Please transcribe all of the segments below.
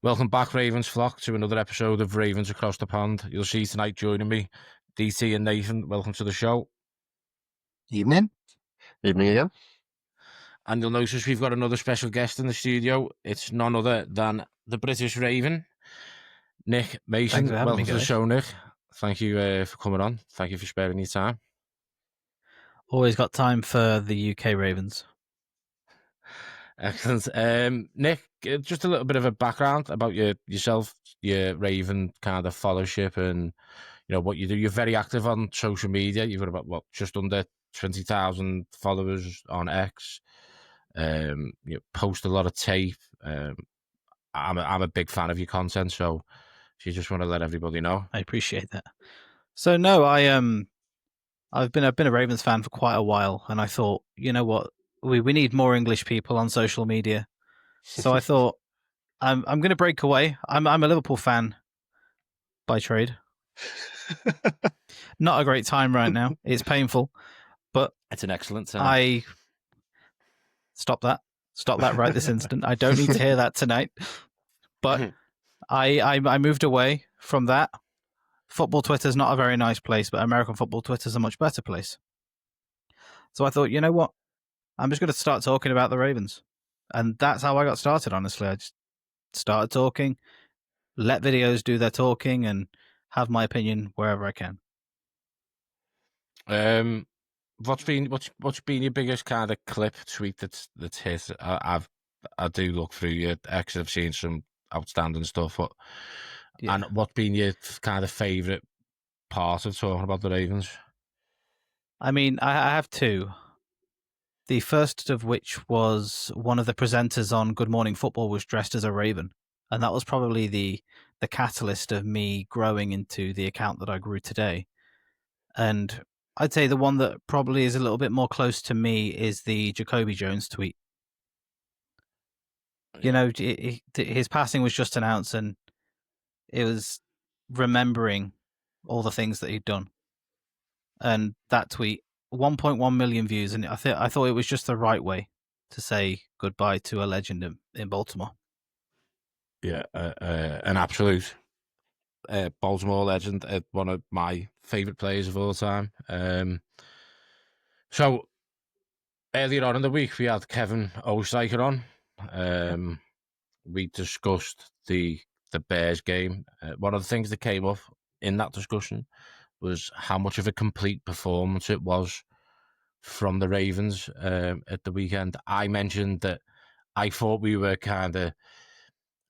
Welcome back, Ravens flock, to another episode of Ravens Across the Pond. You'll see tonight joining me, DT and Nathan. Welcome to the show. Evening. Evening again. And you'll notice we've got another special guest in the studio. It's none other than the British Raven, Nic Mason. Thanks for having Welcome me, to the guys. show, Nick. Thank you for coming on. Thank you for sparing your time. Always got time for the UK Ravens. Excellent. Nick, just a little bit of a background about yourself, your Raven kind of fellowship, and what you do. You're very active on social media. You've got about just under 20,000 followers on X. You post a lot of tape. I'm a big fan of your content, so you just want to let everybody know. I appreciate that. So no, I've been a Ravens fan for quite a while, and I thought, you know what, we need more English people on social media. So I thought I'm going to break away. I'm a Liverpool fan by trade. Not a great time right now. It's painful, but it's an excellent time. Stop that right this instant. I don't need to hear that tonight. But I moved away from that. Football Twitter's not a very nice place, but American football Twitter's a much better place. So I thought, you know what? I'm just going to start talking about the Ravens. And that's how I got started, honestly. I just started talking, let videos do their talking, and have my opinion wherever I can. What's been your biggest kind of clip tweet that's hit? I do look through your X. I've seen some outstanding stuff. And what's been your kind of favourite part of talking about the Ravens? I mean, I have two. The first of which was one of the presenters on Good Morning Football was dressed as a Raven. And that was probably the catalyst of me growing into the account that I grew today. And I'd say the one that probably is a little bit more close to me is the Jacoby Jones tweet. You know, his passing was just announced, and it was remembering all the things that he'd done. And that tweet, 1.1 million views, and I thought it was just the right way to say goodbye to a legend in Baltimore. Yeah, an absolute Baltimore legend, one of my favourite players of all time. So earlier on in the week, we had Kevin Osterreicher on. We discussed the Bears game. One of the things that came up in that discussion was how much of a complete performance it was from the Ravens at the weekend. I mentioned that I thought we were kind of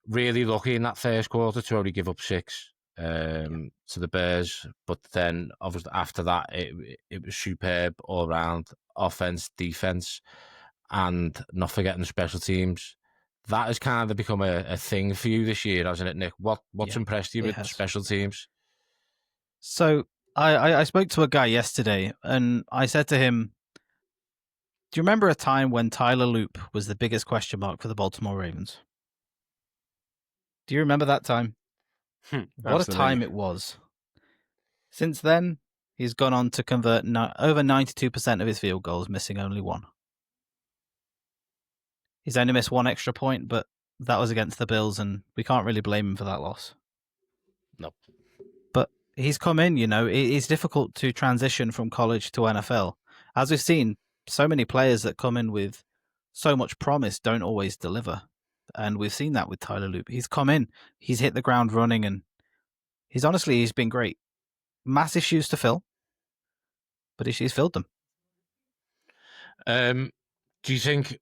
really lucky in that first quarter to only give up 6 to the Bears, but then obviously after that it was superb all around, offense, defense, and not forgetting special teams. That has kind of become a thing for you this year, hasn't it, Nick? What's impressed you with the special teams? So I spoke to a guy yesterday, and I said to him, do you remember a time when Tyler Loop was the biggest question mark for the Baltimore Ravens? Do you remember that time? What a time it was. Since then, he's gone on to convert over 92% of his field goals, missing only 1. He's only missed 1 extra point, but that was against the Bills, and we can't really blame him for that loss. Nope. But he's come in, it's difficult to transition from college to NFL. As we've seen, so many players that come in with so much promise don't always deliver. And we've seen that with Tyler Loop. He's come in, he's hit the ground running, and he's been great. Massive shoes to fill, but he's filled them. Do you think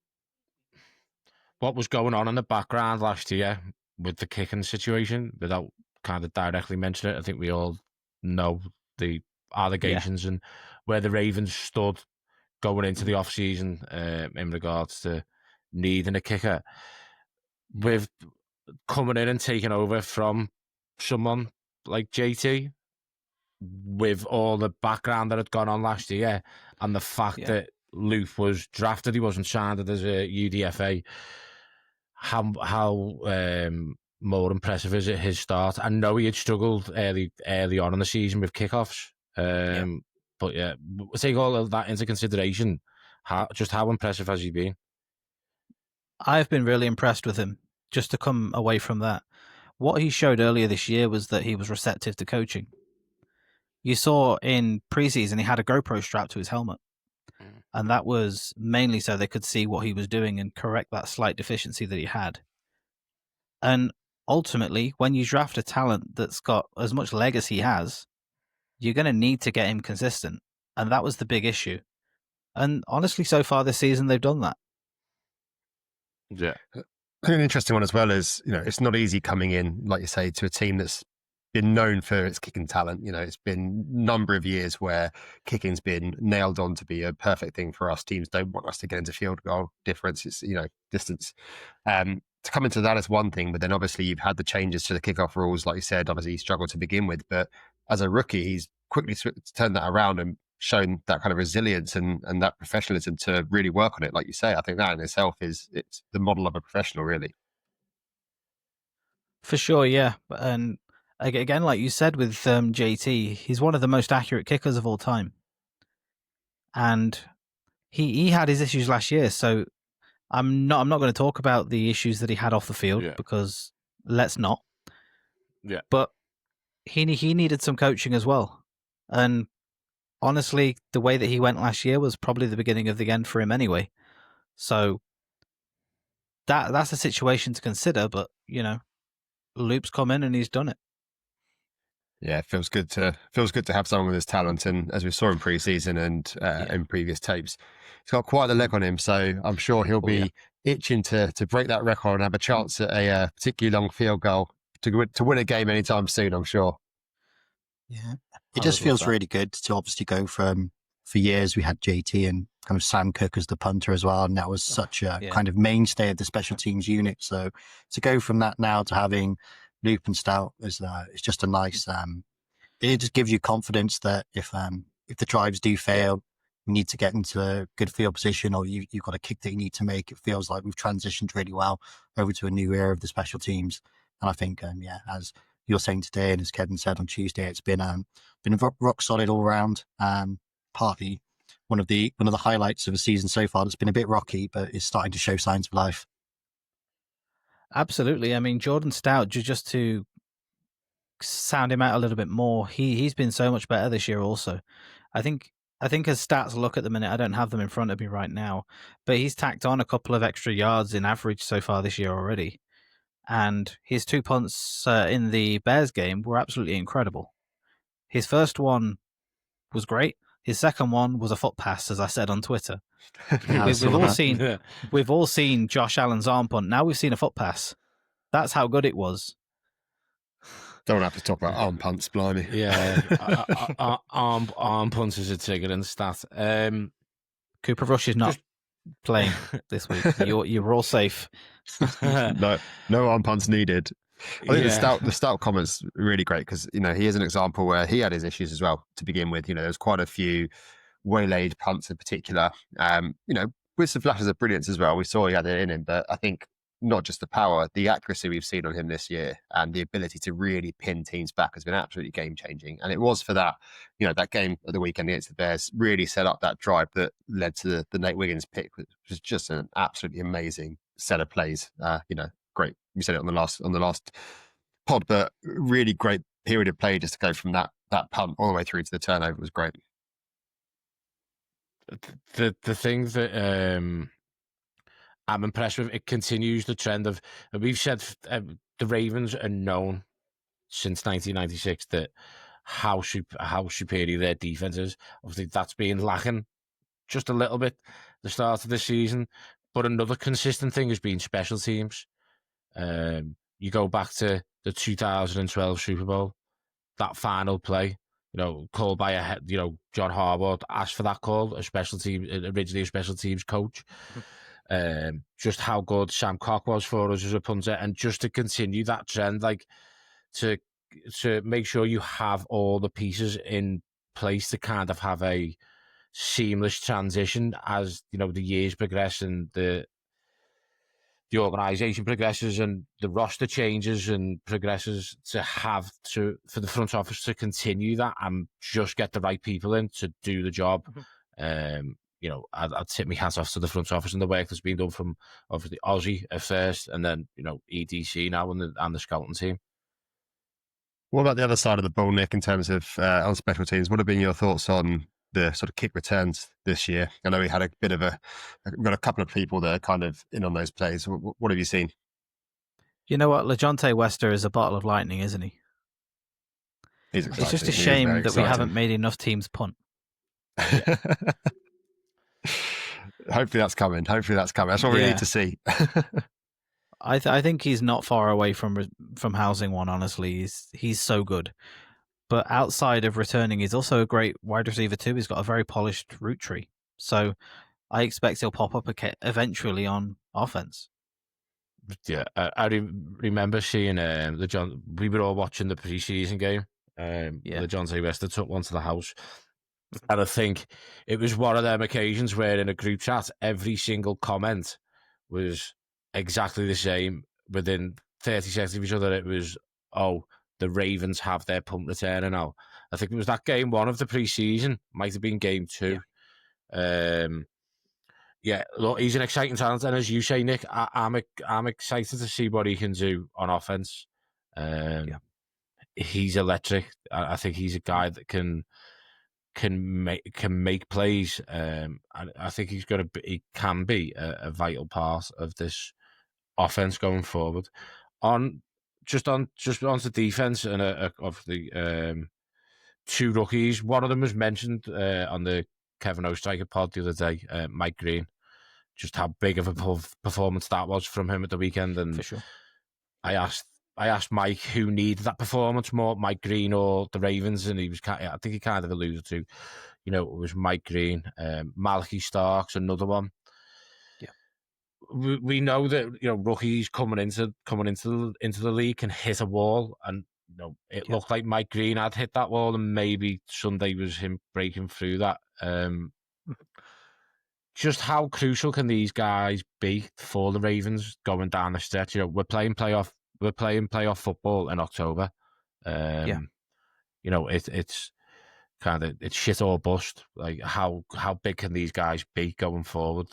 what was going on in the background last year with the kicking situation, without kind of directly mentioning it, I think we all know the allegations and where the Ravens stood going into the off-season in regards to needing a kicker, with coming in and taking over from someone like JT, with all the background that had gone on last year, and the fact that Luke was drafted, he wasn't signed as a UDFA. How more impressive is it his start? I know he had struggled early on in the season with kickoffs, but take all of that into consideration. How impressive has he been? I've been really impressed with him. Just to come away from that, what he showed earlier this year was that he was receptive to coaching. You saw in preseason he had a GoPro strapped to his helmet, and that was mainly so they could see what he was doing and correct that slight deficiency that he had. And ultimately, when you draft a talent that's got as much leg as he has, you're going to need to get him consistent. And that was the big issue. And honestly, so far this season, they've done that. Yeah. An interesting one as well is, it's not easy coming in, like you say, to a team that's been known for its kicking talent. It's been a number of years where kicking's been nailed on to be a perfect thing for us. Teams don't want us to get into field goal difference. It's, distance. To come into that is one thing, but then obviously you've had the changes to the kickoff rules. Like you said, obviously he struggled to begin with, but as a rookie, he's quickly turned that around and shown that kind of resilience and that professionalism to really work on it. Like you say, I think that in itself it's the model of a professional, really. For sure, yeah. And again, like you said with JT, he's one of the most accurate kickers of all time. And he had his issues last year, so I'm not going to talk about the issues that he had off the field because let's not. Yeah. But he needed some coaching as well. And honestly, the way that he went last year was probably the beginning of the end for him anyway. So that's a situation to consider, but Loop's come in and he's done it. Yeah, it feels good to have someone with his talent, and as we saw in pre-season and in previous tapes, he's got quite the leg on him. So I'm sure he'll be itching to break that record and have a chance at a particularly long field goal to win a game anytime soon. I'm sure. Yeah, it just feels really good to obviously go from, for years we had JT and kind of Sam Cook as the punter as well, and that was such a kind of mainstay of the special teams unit. So to go from that now to having Loop and Stout is it's just a nice. It just gives you confidence that if the drives do fail, you need to get into a good field position, or you've got a kick that you need to make. It feels like we've transitioned really well over to a new era of the special teams, and I think as you're saying today, and as Kevin said on Tuesday, it's been rock solid all around. Partly one of the highlights of the season so far. That's been a bit rocky, but is starting to show signs of life. Absolutely. I mean, Jordan Stout, just to sound him out a little bit more, he's been so much better this year also. I think as stats look at the minute, I don't have them in front of me right now, but he's tacked on a couple of extra yards in average so far this year already. And his 2 punts in the Bears game were absolutely incredible. His first one was great. His second one was a foot pass, as I said on Twitter. We've all seen Josh Allen's arm punt. Now we've seen a foot pass. That's how good it was. Don't have to talk about arm punts, blimey. Yeah, arm punts is a trigger in the stat. Cooper Rush is not playing this week. You're all safe. No arm punts needed. I think the Stout comment's really great because he is an example where he had his issues as well to begin with. There's quite a few waylaid punts in particular. With some flashes of brilliance as well. We saw he had it in him, but I think not just the power, the accuracy we've seen on him this year and the ability to really pin teams back has been absolutely game changing. And it was for that, that game of the weekend against the Bears really set up that drive that led to the Nate Wiggins pick, which was just an absolutely amazing set of plays. Great. You said it on the last pod, but really great period of play just to go from that punt all the way through to the turnover was great. The thing that I'm impressed with, it continues the trend of, we've said the Ravens are known since 1996 that how superior their defense is. Obviously, that's been lacking just a little bit at the start of the season. But another consistent thing has been special teams. You go back to the 2012 Super Bowl, that final play, called by John Harbaugh asked for that call, originally a special teams coach. Just how good Sam Cock was for us as a punter, and just to continue that trend, to make sure you have all the pieces in place to kind of have a seamless transition as the years progress and the organisation progresses and the roster changes and progresses, for the front office to continue that and just get the right people in to do the job. I'd tip my hat off to the front office and the work that's been done from obviously Aussie at first, and then EDC now and the scouting team. What about the other side of the ball, Nick, in terms of on special teams? What have been your thoughts on the sort of kick returns this year? I know we had we've got a couple of people that are kind of in on those plays. What have you seen? You know what? LeJontay Wester is a bottle of lightning, isn't he? He's exciting. It's just a shame that we haven't made enough teams punt. Yeah. Hopefully that's coming. That's what we need to see. I think he's not far away from housing one. Honestly, he's so good. But outside of returning, he's also a great wide receiver too. He's got a very polished route tree, so I expect he'll pop up eventually on offense. Yeah, I remember seeing we were all watching the preseason game. LeJontay Wester took one to the house. And I think it was one of them occasions where in a group chat, every single comment was exactly the same. Within 30 seconds of each other, it was, the Ravens have their punt returner now. I think it was that game one of the preseason, might have been game two. Look, he's an exciting talent. And as you say, Nick, I'm excited to see what he can do on offense. He's electric. I think he's a guy that can make plays, and I think he can be a vital part of this offense going forward. Just onto defense, and of the two rookies. One of them was mentioned on the Kevin Ostriker pod the other day, Mike Green. Just how big of a performance that was from him at the weekend, and for sure. I asked Mike who needed that performance more, Mike Green or the Ravens, and I think he kind of alluded to, it was Mike Green. Malachi Starks, another one. Yeah, we know that rookies coming into the league can hit a wall, and it looked like Mike Green had hit that wall, and maybe Sunday was him breaking through that. Just how crucial can these guys be for the Ravens going down the stretch? We're playing playoff football in October. It's kind of shit or bust. Like how big can these guys be going forward?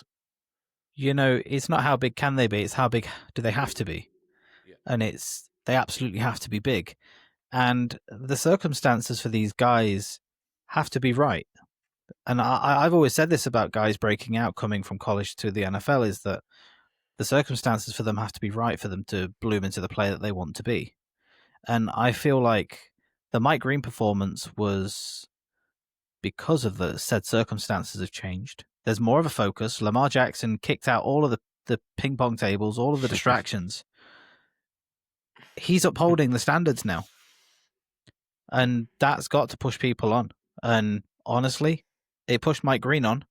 It's not how big can they be; it's how big do they have to be, and they absolutely have to be big, and the circumstances for these guys have to be right. And I've always said this about guys breaking out, coming from college to the NFL, is that the circumstances for them have to be right for them to bloom into the player that they want to be. And I feel like the Mike Green performance was because of the said circumstances have changed. There's more of a focus. Lamar Jackson kicked out all of the ping pong tables, all of the distractions. He's upholding the standards now. And that's got to push people on. And honestly, it pushed Mike Green on.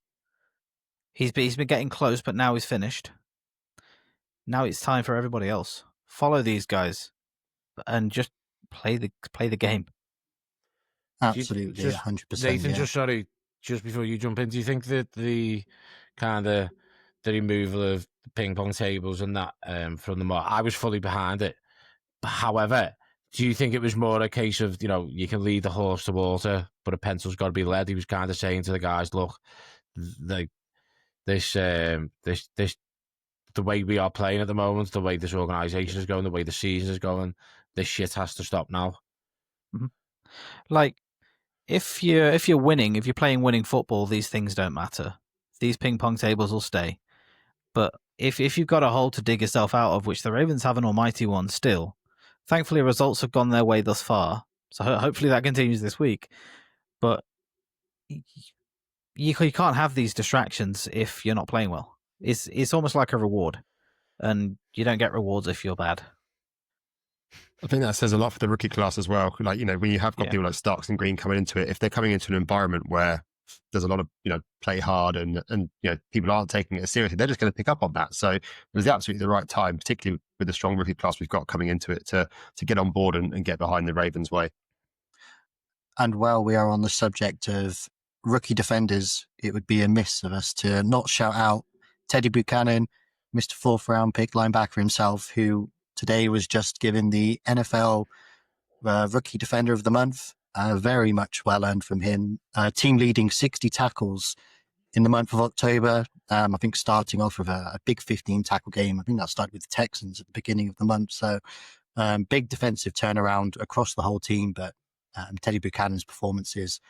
He's been getting close, but now he's finished. Now it's time for everybody else. Follow these guys and just play the game. Absolutely, 100%. Nathan, just before you jump in, do you think that the kind of the removal of the ping pong tables and that from the I was fully behind it. However, do you think it was more a case of, you can lead the horse to water, but a pencil's got to be led? He was kind of saying to the guys, look, this the way we are playing at the moment, the way this organisation is going, the way the season is going, this shit has to stop now. Mm-hmm. Like, if you're winning, if you're playing winning football, these things don't matter. These ping pong tables will stay. But if you've got a hole to dig yourself out of, which the Ravens have an almighty one still, thankfully results have gone their way thus far. So hopefully that continues this week. But you can't have these distractions if you're not playing well. It's almost like a reward, and you don't get rewards if you're bad. I think that says a lot for the rookie class as well. Like, when you have got people like Starks and Green coming into it, if they're coming into an environment where there's a lot of, play hard and people aren't taking it seriously, they're just going to pick up on that. So it was absolutely the right time, particularly with the strong rookie class we've got coming into it, to get on board and get behind the Ravens way. And while we are on the subject of rookie defenders, it would be amiss of us to not shout out Teddy Buchanan, Mr. Fourth round pick linebacker himself, who today was just given the NFL Rookie Defender of the Month. Very much well earned from him. Team leading 60 tackles in the month of October. I think starting off with a big 15 tackle game. I think that started with the Texans at the beginning of the month. So big defensive turnaround across the whole team. But Teddy Buchanan's performances,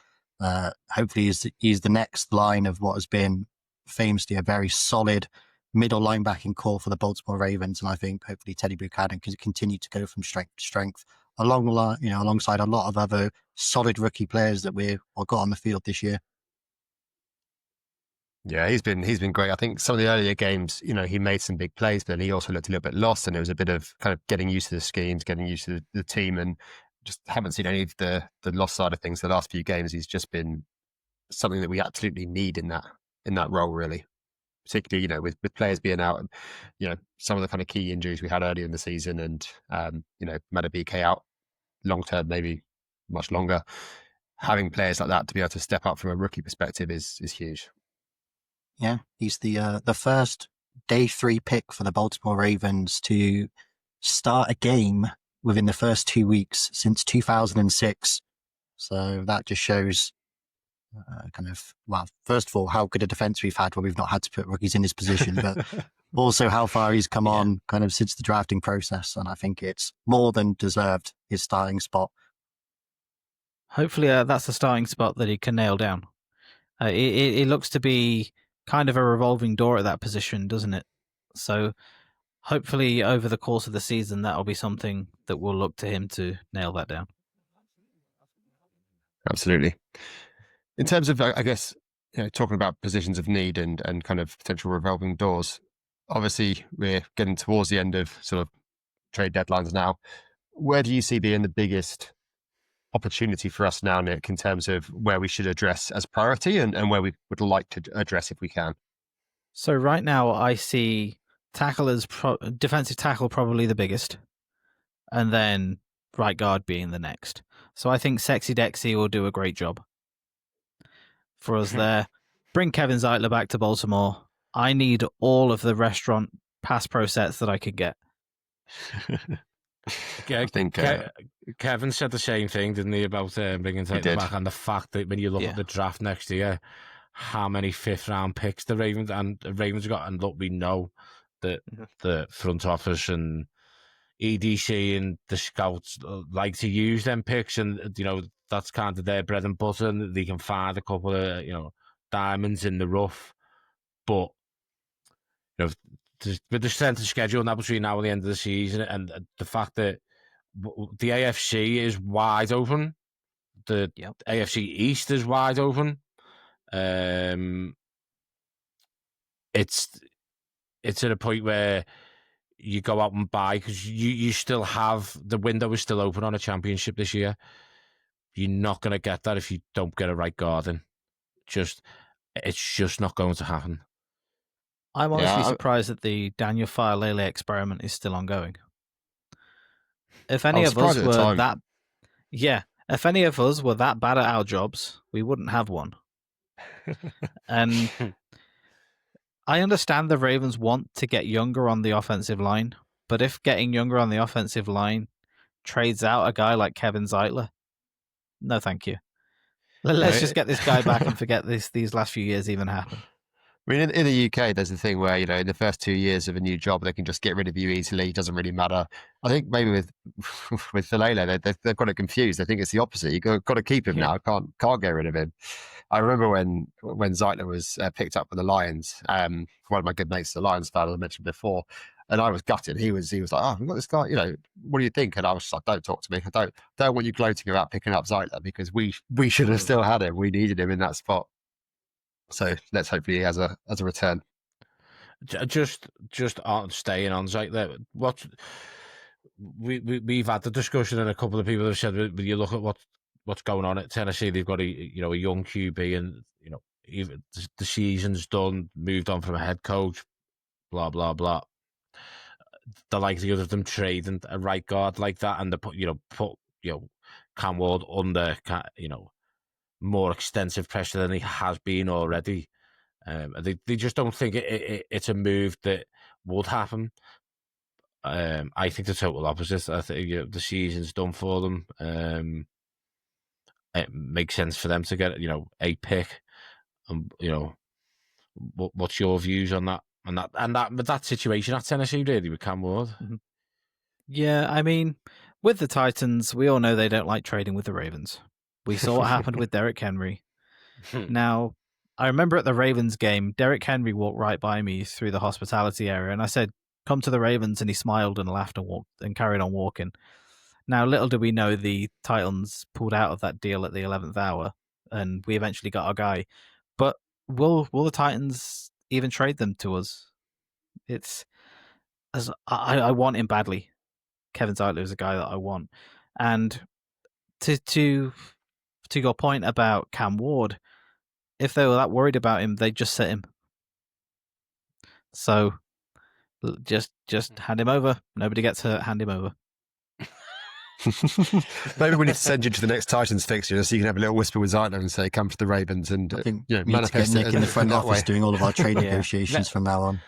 hopefully he's the next line of what has been famously a very solid middle linebacking core for the Baltimore Ravens. And I think hopefully Teddy Buchanan can continue to go from strength to strength alongside a lot of other solid rookie players that we've got on the field this year. Yeah, he's been great. I think some of the earlier games, he made some big plays, but then he also looked a little bit lost, and it was a bit of kind of getting used to the schemes, getting used to the team, and just haven't seen any of the lost side of things the last few games. He's just been something that we absolutely need in that role, really. Particularly, with players being out, and some of the kind of key injuries we had earlier in the season, and Madubuike out long term, maybe much longer. Having players like that to be able to step up from a rookie perspective is huge. Yeah, he's the first day 3 pick for the Baltimore Ravens to start a game within the first 2 weeks since 2006. So that just shows first of all, how good a defense we've had where we've not had to put rookies in his position, but also how far he's come on kind of since the drafting process. And I think it's more than deserved, his starting spot. Hopefully that's the starting spot that he can nail down. It looks to be kind of a revolving door at that position, doesn't it? So hopefully over the course of the season, that'll be something that we'll look to him to nail that down. Absolutely. In terms of, I guess, talking about positions of need and kind of potential revolving doors, obviously we're getting towards the end of sort of trade deadlines now. Where do you see being the biggest opportunity for us now, Nick, in terms of where we should address as priority and where we would like to address if we can? So right now I see tackle as defensive tackle probably the biggest, and then right guard being the next. So I think Sexy Dexy will do a great job for us there. Bring Kevin Zeitler back to Baltimore. I need all of the restaurant pass pro sets that I could get. I think Kevin said the same thing, didn't he, about bringing Zeitler back, and the fact that when you look at the draft next year, how many 5th round picks the Ravens got, and look, we know that the front office and EDC and the scouts like to use them picks, and that's kind of their bread and butter, and they can find a couple of diamonds in the rough. But with the strength of schedule now between now and the end of the season, and the fact that the AFC is wide open, the AFC East is wide open. It's at a point where you go out and buy, because you still have the window is still open on a championship this year. You're not going to get that if you don't get a right guard in. It's just not going to happen. I'm honestly surprised that the Daniel Faalele experiment is still ongoing. If any of us were that, if any of us were that bad at our jobs, we wouldn't have one. And I understand the Ravens want to get younger on the offensive line, but if getting younger on the offensive line trades out a guy like Kevin Zeitler, no, thank you. Let's just get this guy back and forget these last few years even happened. I mean, in the UK, there's a thing where, in the first 2 years of a new job, they can just get rid of you easily. It doesn't really matter. I think maybe with Faalele, they've got it confused. I think it's the opposite. You've got to keep him now. Can't get rid of him. I remember when Zeitler was picked up with the Lions, one of my good mates is a Lions fan, as I mentioned before, and I was gutted. He was like, "Oh, we've got this guy, what do you think?" And I was just like, "Don't talk to me. I don't want you gloating about picking up Zeitler, because we should have still had him. We needed him in that spot." So let's hope he has a return. Just on staying on Zeitler, what we've had the discussion, and a couple of people have said, when you look at what's going on at Tennessee, they've got a young QB, and even the season's done, moved on from a head coach, blah blah blah. The likelihood of them trading a right guard like that, and they put Cam Ward under more extensive pressure than he has been already. They just don't think it's a move that would happen. I think the total opposite. I think the season's done for them. It makes sense for them to get a pick, and what's your views on that and that situation at Tennessee really with Cam Ward? Yeah, I mean, with the Titans, we all know they don't like trading with the Ravens. We saw what happened with Derrick Henry. Now, I remember at the Ravens game, Derrick Henry walked right by me through the hospitality area, and I said, "Come to the Ravens," and he smiled and laughed and walked and carried on walking. Now, little did we know the Titans pulled out of that deal at the 11th hour, and we eventually got our guy. But will the Titans even trade them to us? It's as I want him badly. Kevin Zeitler is a guy that I want, and to your point about Cam Ward, if they were that worried about him, they'd just sit him. So just hand him over. Nobody gets hurt. Hand him over. Maybe we need to send you to the next Titans fixture so you can have a little whisper with Zeitler and say, "Come to the Ravens," and I think manifest Nick it in the front that office way. doing all of our trade negotiations from now on.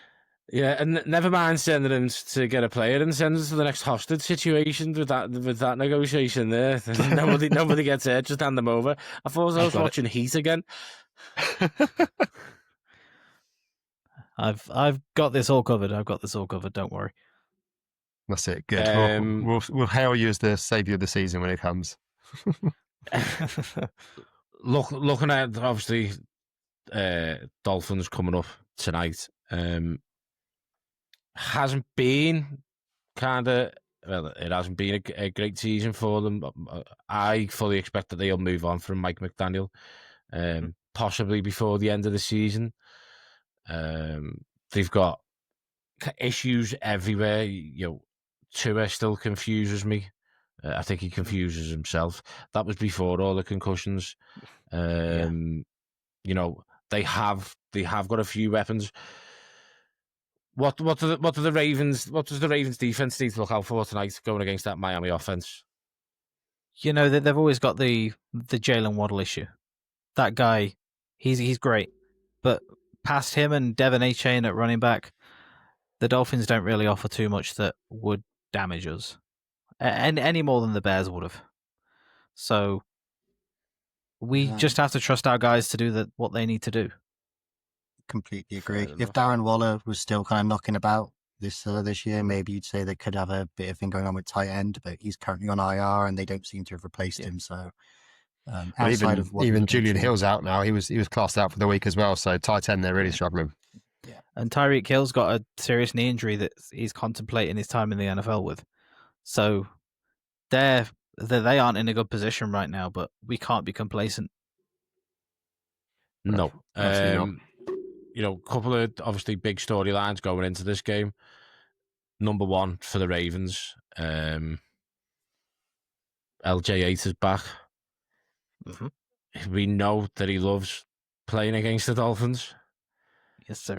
Yeah, and never mind sending him to get a player and send us to the next hostage situation with that negotiation there. nobody gets hurt. Just hand them over. I thought I was watching Heat again. I've got this all covered. Don't worry. That's it. Good. We'll hail you as the saviour of the season when it comes. Looking at obviously Dolphins coming up tonight. Hasn't been it hasn't been a great season for them. I fully expect that they'll move on from Mike McDaniel, possibly before the end of the season. They've got issues everywhere. Tua still confuses me. I think he confuses himself. That was before all the concussions. They have got a few weapons. What does the Ravens defense need to look out for tonight going against that Miami offense? They've always got the Jalen Waddle issue. That guy, he's great, but past him and Devin A-Chain at running back, the Dolphins don't really offer too much that would damage us, any more than the Bears would have. So we just have to trust our guys to do what they need to do. Completely agree. If Darren Waller was still kind of knocking about this year, maybe you'd say they could have a bit of thing going on with tight end, but he's currently on IR and they don't seem to have replaced him. So outside of even Julian Hill's out now, he was classed out for the week as well. So tight end, they're really struggling. Yeah, and Tyreek Hill's got a serious knee injury that he's contemplating his time in the NFL with. So they aren't in a good position right now, but we can't be complacent. No. A couple of obviously big storylines going into this game. Number one for the Ravens, LJ8 is back. Mm-hmm. We know that he loves playing against the Dolphins. Yes, sir.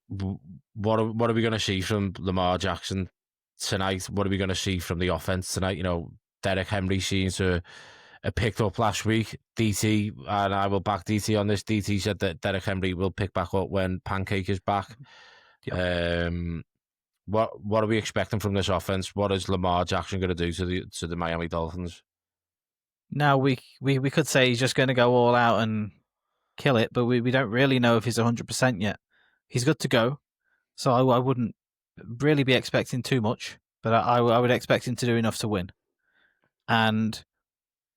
What are we going to see from Lamar Jackson tonight? What are we going to see from the offense tonight? Derrick Henry seems to have picked up last week. DT, and I will back DT on this. DT said that Derrick Henry will pick back up when Pancake is back. Yep. What are we expecting from this offense? What is Lamar Jackson going to do to the Miami Dolphins? Now we could say he's just going to go all out and kill it, but we don't really know if he's 100% yet. He's good to go, so I wouldn't really be expecting too much, but I would expect him to do enough to win. And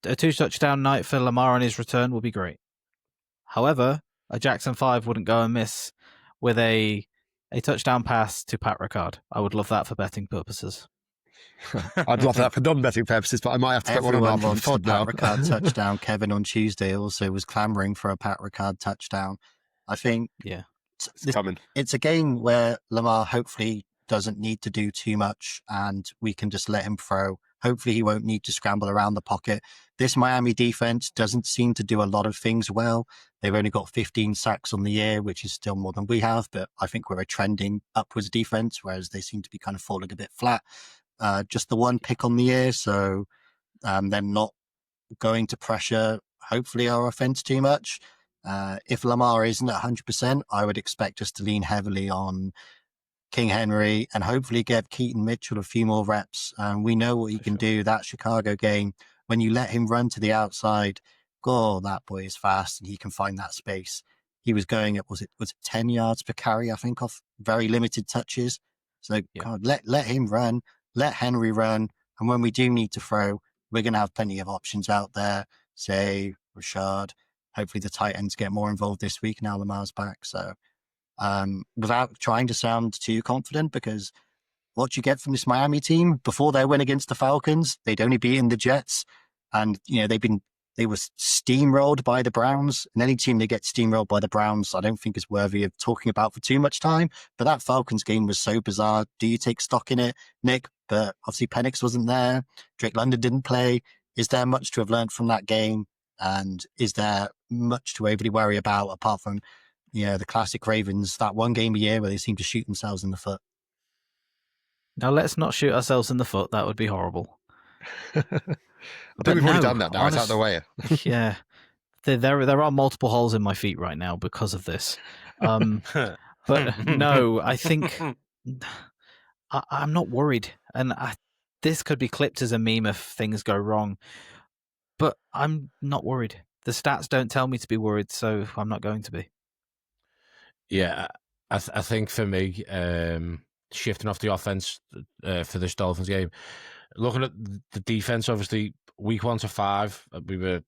a 2-touchdown night for Lamar on his return will be great. However, a Jackson 5 wouldn't go amiss with a touchdown pass to Pat Ricard. I would love that for betting purposes. I'd love that for non-betting purposes, but I might have to put one on after the pod now. Pat Ricard touchdown. Kevin on Tuesday also was clamoring for a Pat Ricard touchdown. I think it's coming. It's a game where Lamar hopefully doesn't need to do too much and we can just let him throw. Hopefully he won't need to scramble around the pocket. This Miami defense doesn't seem to do a lot of things well. They've only got 15 sacks on the year, which is still more than we have, but I think we're a trending upwards defense, whereas they seem to be kind of falling a bit flat. Just the one pick on the year, so they're not going to pressure, hopefully, our offense too much. If Lamar isn't at 100%, I would expect us to lean heavily on King Henry and hopefully give Keaton Mitchell a few more reps. We know what he can do. That Chicago game, when you let him run to the outside, oh, that boy is fast and he can find that space. He was going at, was it 10 yards per carry, I think, off very limited touches. So God, let him run, let Henry run. And when we do need to throw, we're going to have plenty of options out there. Say, Rashad. Hopefully the tight ends get more involved this week now Lamar's back. So without trying to sound too confident, because what you get from this Miami team before their win against the Falcons, they'd only beaten the Jets. And, they were steamrolled by the Browns. And any team that gets steamrolled by the Browns, I don't think is worthy of talking about for too much time. But that Falcons game was so bizarre. Do you take stock in it, Nick? But obviously Penix wasn't there. Drake London didn't play. Is there much to have learned from that game? And is there much to overly worry about apart from, the classic Ravens, that one game a year where they seem to shoot themselves in the foot? Now, let's not shoot ourselves in the foot. That would be horrible. I think we've already done that now. It's out of the way. Yeah. There are multiple holes in my feet right now because of this. But no, I think I'm not worried. And this could be clipped as a meme if things go wrong. But I'm not worried. The stats don't tell me to be worried, so I'm not going to be. Yeah, I think for me, shifting off the offense for this Dolphins game, looking at the defense, obviously, week 1 to 5, we were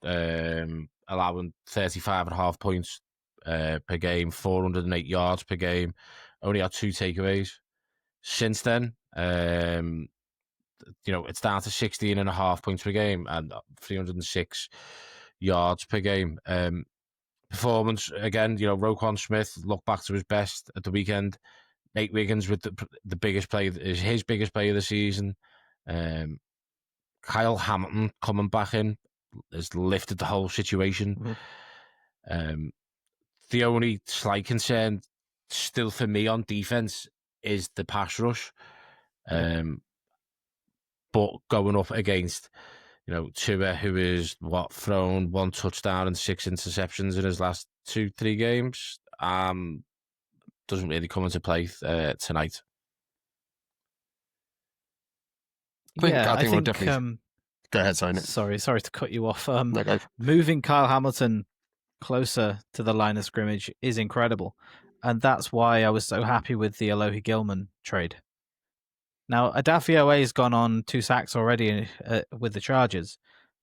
allowing 35.5 points per game, 408 yards per game, only had 2 takeaways. Since then, it's down to 16.5 points per game and 306 yards per game. Performance, again, Roquan Smith looked back to his best at the weekend. Nate Wiggins with the biggest play, is his biggest play of the season. Kyle Hamilton coming back in has lifted the whole situation. The only slight concern still for me on defense is the pass rush. But going up against, Tua, who is thrown 1 touchdown and 6 interceptions in his last 2-3 games, doesn't really come into play tonight. I think we'll definitely. Go ahead, sorry, Nick. Sorry to cut you off. No, moving Kyle Hamilton closer to the line of scrimmage is incredible, and that's why I was so happy with the Alohi Gilman trade. Now, Adafio has gone on 2 sacks already with the Chargers,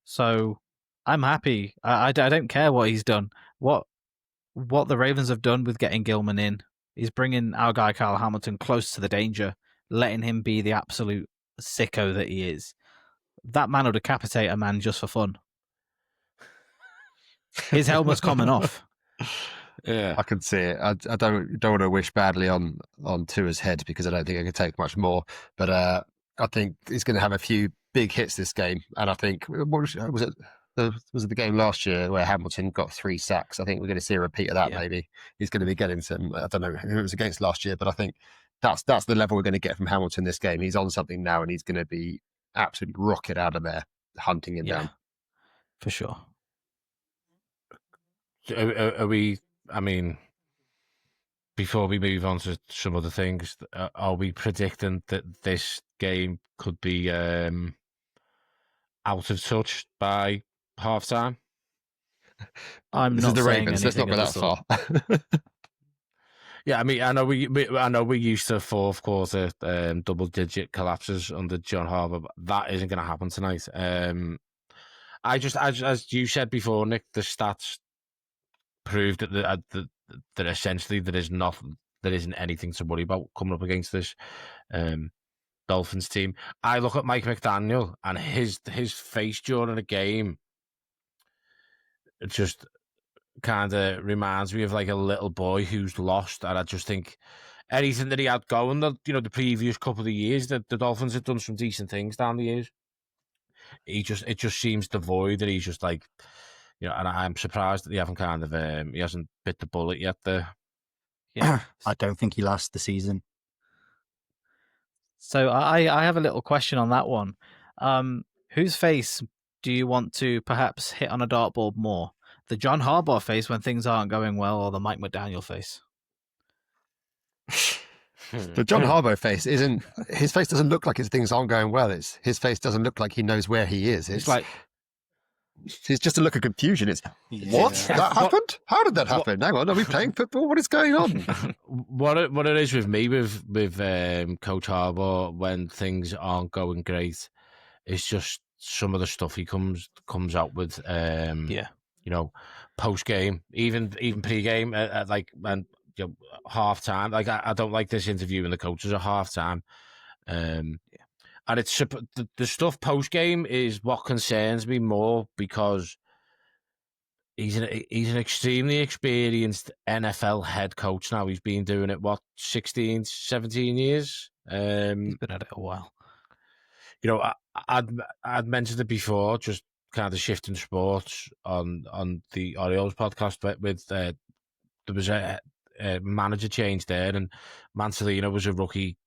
so I'm happy. I don't care what he's done. What the Ravens have done with getting Gilman in is bringing our guy Kyle Hamilton close to the danger, letting him be the absolute sicko that he is. That man will decapitate a man just for fun. His helmet's coming off. Yeah, I can see it. I don't want to wish badly on Tua's head because I don't think I can take much more. But I think he's going to have a few big hits this game. And I think was it the game last year where Hamilton got 3 sacks? I think we're going to see a repeat of that. Yeah. Maybe he's going to be getting some. I don't know who it was against last year, but I think that's the level we're going to get from Hamilton this game. He's on something now, and he's going to be absolutely rocket out of there, hunting him down for sure. Are we? I mean, before we move on to some other things, are we predicting that this game could be out of touch by halftime? This is the Ravens. Let's not go that far. Yeah, I mean, I know we're used to fourth quarter double-digit collapses under John Harbaugh, but that isn't going to happen tonight. As you said before, Nick, the stats proved that essentially there isn't anything to worry about coming up against this Dolphins team. I look at Mike McDaniel and his face during a game. It just kind of reminds me of like a little boy who's lost, and I just think anything that he had going, the previous couple of years, that the Dolphins had done some decent things down the years. It just seems devoid that he's just like, and I'm surprised that they haven't kind of he hasn't bit the bullet yet there. Yeah, I don't think he lasts the season. So I have a little question on that one. Whose face do you want to perhaps hit on a dartboard more? The John Harbaugh face when things aren't going well, or the Mike McDaniel face? The John Harbaugh face isn't. His face doesn't look like his things aren't going well. His face doesn't look like he knows where he is. It's like It's just a look of confusion. It's what that happened? How did that happen? Hang on, are we playing football? What is going on? What it is with me with Coach Harbaugh when things aren't going great, it's just some of the stuff he comes out with. You know, post game, even pre game, like and half time. Like I don't like this interviewing the coaches at half time. And it's the stuff post game is what concerns me more because he's an extremely experienced NFL head coach now. He's been doing it 16, 17 years. He's been at it a while. You know, I'd mentioned it before, just kind of shifting sports on the Orioles podcast with there was a manager change there, and Mansolino was a rookie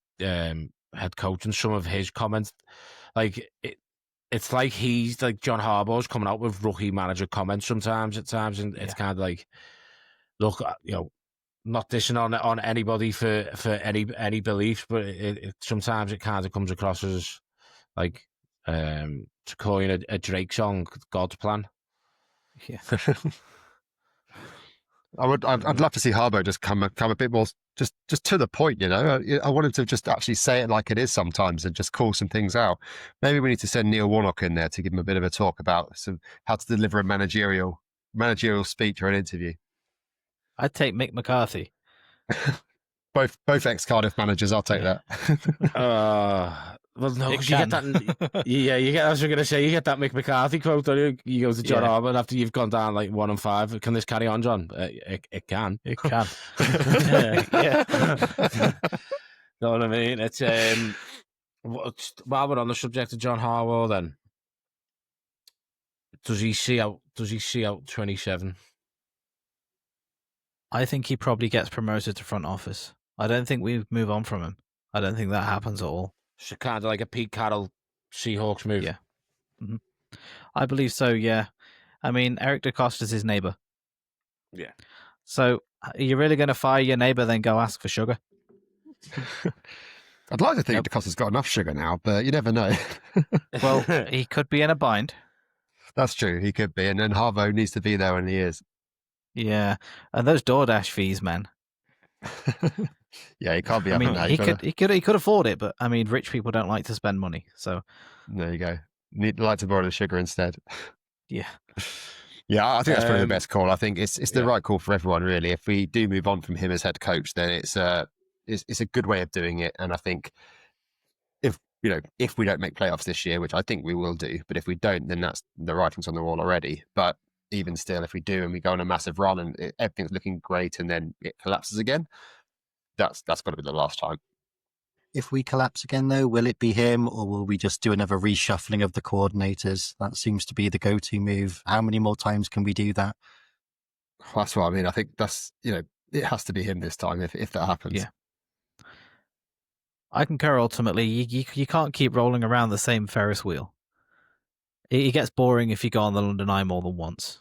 head coach, and some of his comments, like it's like he's like John Harbaugh's coming out with rookie manager comments sometimes at times, and it's kind of like, look, you know, not dissing on anybody for any beliefs, but sometimes it kind of comes across as like to coin a Drake song, God's plan. Yeah. I'd love to see Harbaugh just come a bit more just to the point, you know. I wanted to just actually say it like it is sometimes and just call some things out. Maybe we need to send Neil Warnock in there to give him a bit of a talk about how to deliver a managerial speech or an interview. I'd take Mick McCarthy. both ex-Cardiff managers. I'll take that. Well, no, because you get that. Yeah, you get. I was going to say, you get that Mick McCarthy quote. Don't you go to John Harbaugh after you've gone down like 1-5. Can this carry on, John? It can. It can. Know what I mean? It's while we're on the subject of John Harbaugh, then does he see out 27? I think he probably gets promoted to front office. I don't think we move on from him. I don't think that happens at all. So kind of like a Pete Carroll Seahawks move. Yeah. Mm-hmm. I believe so, yeah. I mean, Eric DeCosta's his neighbour. Yeah. So, are you really going to fire your neighbour then go ask for sugar? I'd like to think DeCosta's got enough sugar now, but you never know. Well, he could be in a bind. That's true, he could be. And then Harbaugh needs to be there when he is. Yeah. And those DoorDash fees, man. Yeah, he can't be up on that. He could afford it, but I mean, rich people don't like to spend money. So there you go. You'd like to borrow the sugar instead. Yeah. Yeah, I think that's probably the best call. I think it's the right call for everyone, really. If we do move on from him as head coach, then it's a good way of doing it. And I think if we don't make playoffs this year, which I think we will do, but if we don't, then that's the writing's on the wall already. But even still, if we do and we go on a massive run and everything's looking great and then it collapses again, that's got to be the last time. If we collapse again, though, will it be him or will we just do another reshuffling of the coordinators? That seems to be the go-to move. How many more times can we do that? That's what I mean. I think that's, it has to be him this time if that happens. Yeah. I concur ultimately. You can't keep rolling around the same Ferris wheel. It gets boring if you go on the London Eye more than once.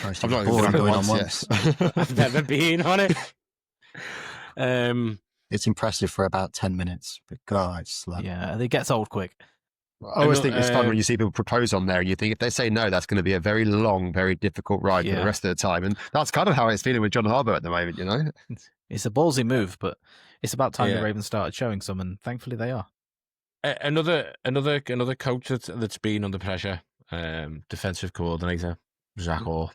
I'm not even going on once. I've never been on it. It's impressive for about 10 minutes, but God, it's slow. Yeah, it gets old quick. I always think it's fun when you see people propose on there and you think if they say no, that's going to be a very long, very difficult ride for the rest of the time. And that's kind of how it's feeling with John Harbaugh at the moment, It's a ballsy move, but it's about time the Ravens started showing some, and thankfully they are. Another coach that's been under pressure, defensive coordinator, Zach Orr.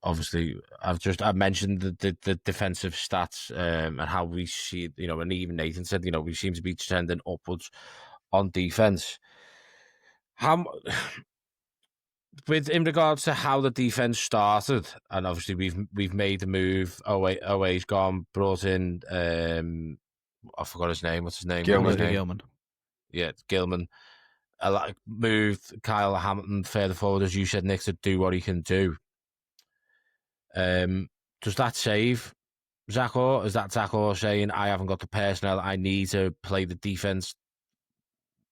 Obviously, I've mentioned the defensive stats and how we see, and even Nathan said, we seem to be trending upwards on defense. In regards to how the defense started, and obviously we've made the move. OA's gone, brought in I forgot his name. What's his name? Gilman. Yeah, Gilman. Moved Kyle Hamilton further forward, as you said, Nick, to do what he can do. Does that save Zach Orr? Is that Zach Orr saying, I haven't got the personnel, I need to play the defense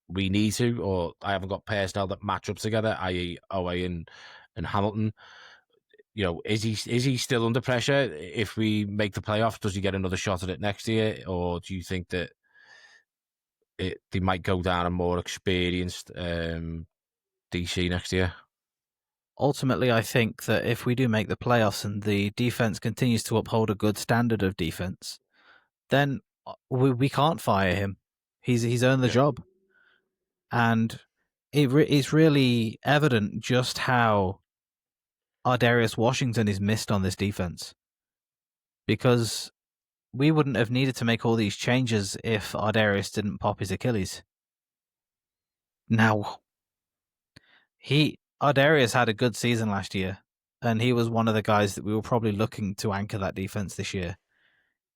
we need to, or I haven't got personnel that match up together, i.e. OA and Hamilton? Is he still under pressure? If we make the playoffs, does he get another shot at it next year? Or do you think that they might go down a more experienced DC next year? Ultimately, I think that if we do make the playoffs and the defense continues to uphold a good standard of defense, then we can't fire him. He's earned the job, and it's really evident just how Ardarius Washington is missed on this defense, because we wouldn't have needed to make all these changes if Ardarius didn't pop his Achilles. Now, Ardarius had a good season last year, and he was one of the guys that we were probably looking to anchor that defense this year.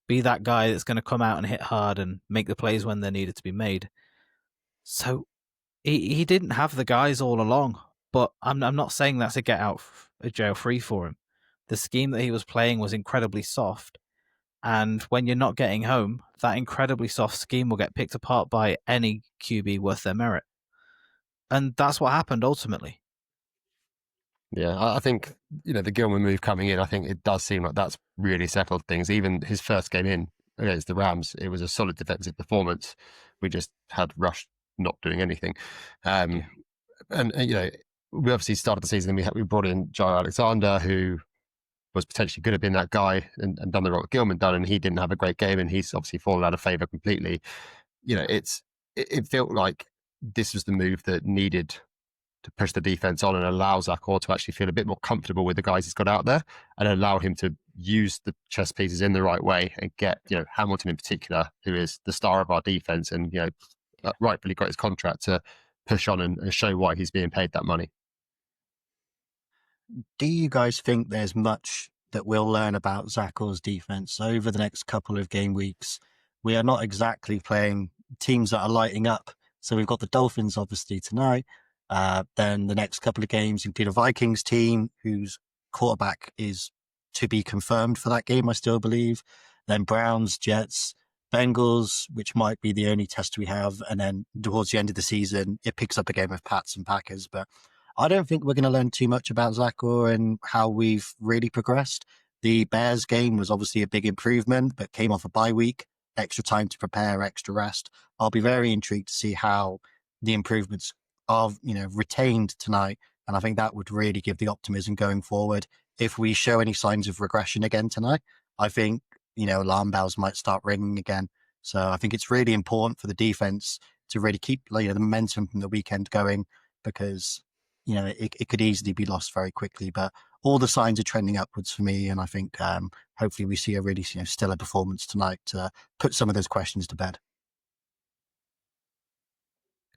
Be that guy that's going to come out and hit hard and make the plays when they're needed to be made. So he didn't have the guys all along, but I'm not saying that's a get out of jail free for him. The scheme that he was playing was incredibly soft, and when you're not getting home, that incredibly soft scheme will get picked apart by any QB worth their merit. And that's what happened ultimately. Yeah, I think, the Gilman move coming in, I think it does seem like that's really settled things. Even his first game in against the Rams, it was a solid defensive performance. We just had Rush not doing anything. And we obviously started the season, we brought in Jair Alexander, who was potentially could have been that guy and done the role that Gilman done, and he didn't have a great game, and he's obviously fallen out of favour completely. It felt like this was the move that needed to push the defense on and allow Zach Orr to actually feel a bit more comfortable with the guys he's got out there, and allow him to use the chess pieces in the right way and get, Hamilton in particular, who is the star of our defense and, rightfully got his contract, to push on and show why he's being paid that money. Do you guys think there's much that we'll learn about Zach Orr's defense over the next couple of game weeks? We are not exactly playing teams that are lighting up. So we've got the Dolphins, obviously, tonight. Then the next couple of games include a Vikings team whose quarterback is to be confirmed for that game, I still believe. Then Browns, Jets, Bengals, which might be the only test we have. And then towards the end of the season, it picks up a game of Pats and Packers. But I don't think we're going to learn too much about Zach Orr and how we've really progressed. The Bears game was obviously a big improvement, but came off a bye week, extra time to prepare, extra rest. I'll be very intrigued to see how the improvements are, retained tonight. And I think that would really give the optimism going forward. If we show any signs of regression again tonight, I think, alarm bells might start ringing again. So I think it's really important for the defense to really keep the momentum from the weekend going, because it could easily be lost very quickly. But all the signs are trending upwards for me, and I think hopefully we see a really stellar performance tonight to put some of those questions to bed.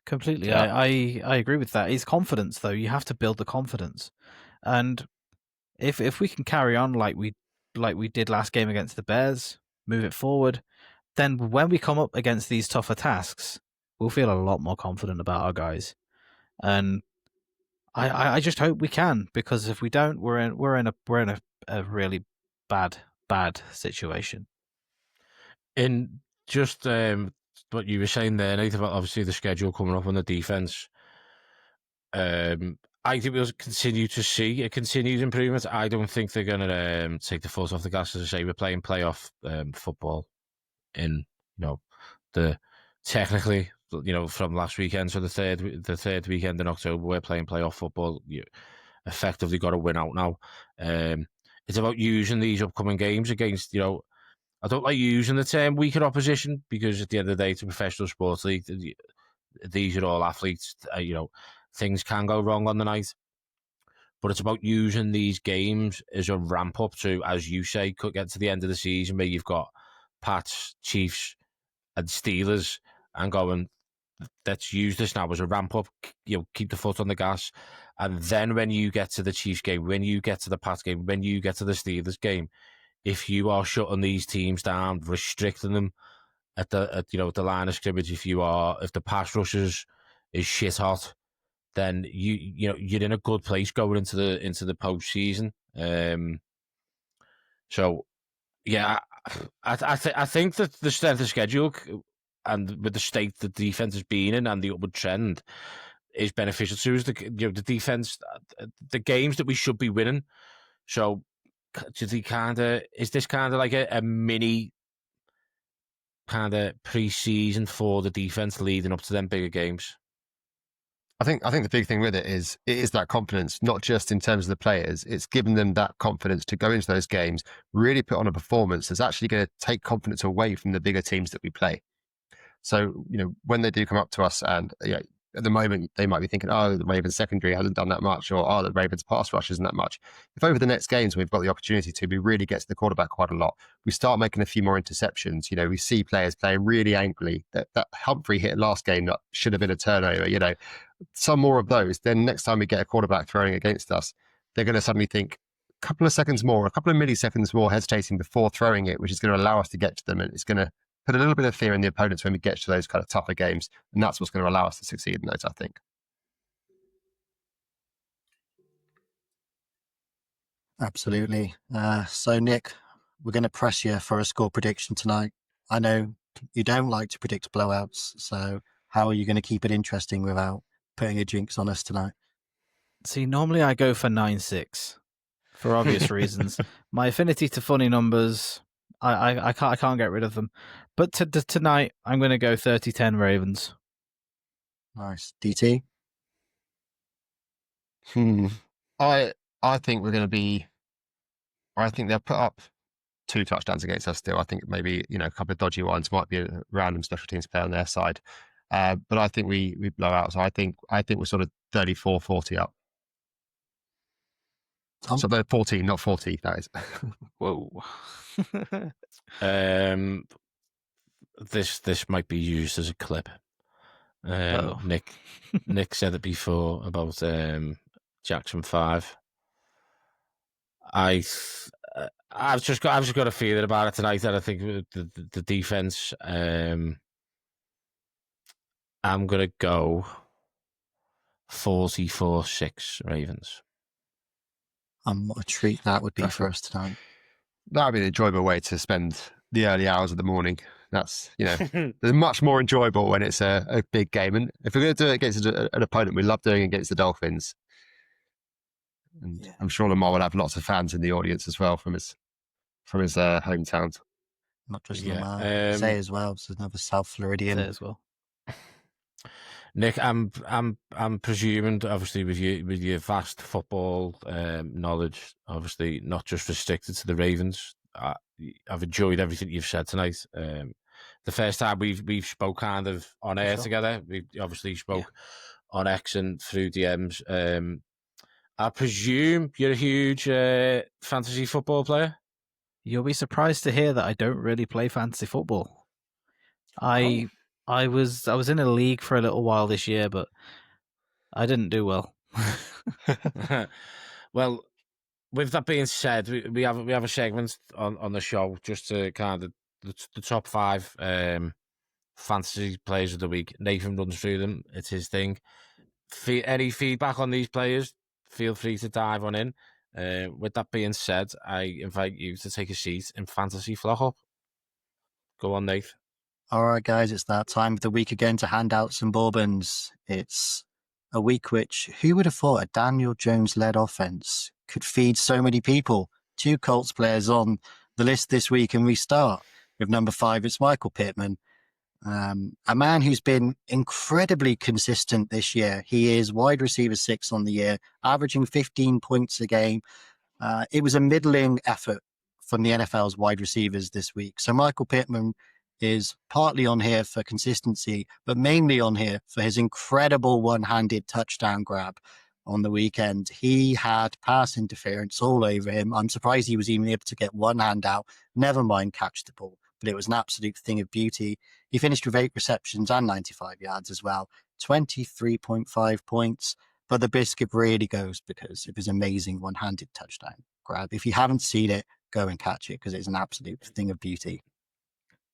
Completely. Yeah. I agree with that. It's confidence, though. You have to build the confidence. And if we can carry on like we did last game against the Bears, move it forward, then when we come up against these tougher tasks, we'll feel a lot more confident about our guys. And I just hope we can, because if we don't, we're in a really bad situation. In just what you were saying there, Nathan, about obviously the schedule coming up on the defense, I think we'll continue to see a continued improvement. I don't think they're going to take the foot off the gas. As I say, we're playing playoff football in the technically from last weekend, so the third weekend in October, we're playing playoff football. You effectively got to win out now. It's about using these upcoming games against I don't like using the term weaker opposition, because at the end of the day, it's a professional sports league. These are all athletes. Things can go wrong on the night. But it's about using these games as a ramp up to, as you say, could get to the end of the season where you've got Pats, Chiefs, and Steelers, and going, let's use this now as a ramp up. Keep the foot on the gas, and then when you get to the Chiefs game, when you get to the Pats game, when you get to the Steelers game, if you are shutting these teams down, restricting them at the line of scrimmage, if the pass rushers is shit hot, then you're in a good place going into the postseason. So yeah, I think that the strength of schedule and with the state the defense has been in and the upward trend is beneficial to us. The defense, the games that we should be winning. So is this kind of like a mini kind of pre-season for the defense leading up to them bigger games? I think the big thing with it is that confidence, not just in terms of the players. It's given them that confidence to go into those games, really put on a performance that's actually going to take confidence away from the bigger teams that we play. So, when they do come up to us and at the moment they might be thinking, oh, the Ravens secondary hasn't done that much, or oh, the Ravens pass rush isn't that much. If over the next games we've got the opportunity to, we really get to the quarterback quite a lot. We start making a few more interceptions. We see players playing really angrily. That Humphrey hit last game that should have been a turnover. Some more of those. Then next time we get a quarterback throwing against us, they're going to suddenly think a couple of milliseconds more hesitating before throwing it, which is going to allow us to get to them, and it's going to put a little bit of fear in the opponents when we get to those kind of tougher games, and that's what's going to allow us to succeed in those, I think. Absolutely. So, Nick, we're going to press you for a score prediction tonight. I know you don't like to predict blowouts, so how are you going to keep it interesting without putting a jinx on us tonight? See, normally I go for 9-6 for obvious reasons. My affinity to funny numbers, I can't get rid of them. But tonight, I'm going to go 30-10 Ravens. Nice. DT? I think we're going to be... I think they'll put up 2 touchdowns against us still. I think maybe, a couple of dodgy ones might be a random special teams player on their side. But I think we blow out. So I think we're sort of 34-40 up. Tom? So they're 14, not 40, that is. Whoa. This might be used as a clip. Nick said it before about Jackson 5. I've just got a feeling about it tonight that I think the defense. I'm gonna go 44-6 Ravens. What a treat that would be for us tonight. That would be an enjoyable way to spend the early hours of the morning. That's, they're much more enjoyable when it's a big game. And if we're going to do it against an opponent, we love doing it against the Dolphins. And yeah. I'm sure Lamar will have lots of fans in the audience as well from his hometown. Not just Lamar, Zay as well. So another South Floridian Zay as well. Nick, I'm presuming, obviously, with your vast football knowledge, obviously not just restricted to the Ravens. I've enjoyed everything you've said tonight. The first time we've spoke kind of on air together, we obviously spoke on X and through DMs. I presume you're a huge fantasy football player. You'll be surprised to hear that I don't really play fantasy football. I was in a league for a little while this year, but I didn't do well. Well, with that being said, we have a segment on the show just to kind of the top 5 fantasy players of the week. Nathan runs through them. It's his thing. Any feedback on these players, feel free to dive on in. With that being said, I invite you to take a seat in Fantasy Flock Up. Go on, Nate. All right, guys, it's that time of the week again to hand out some bourbons. It's a week which, who would have thought a Daniel Jones-led offense could feed so many people? 2 Colts players on the list this week, and we start with number 5. It's Michael Pittman, a man who's been incredibly consistent this year. He is wide receiver 6 on the year, averaging 15 points a game. It was a middling effort from the NFL's wide receivers this week. So Michael Pittman is partly on here for consistency, but mainly on here for his incredible one-handed touchdown grab on the weekend. He had pass interference all over him. I'm surprised he was even able to get one hand out, never mind catch the ball, but it was an absolute thing of beauty. He finished with 8 receptions and 95 yards as well, 23.5 points. But the biscuit really goes because of his amazing one-handed touchdown grab. If you haven't seen it, go and catch it because it's an absolute thing of beauty.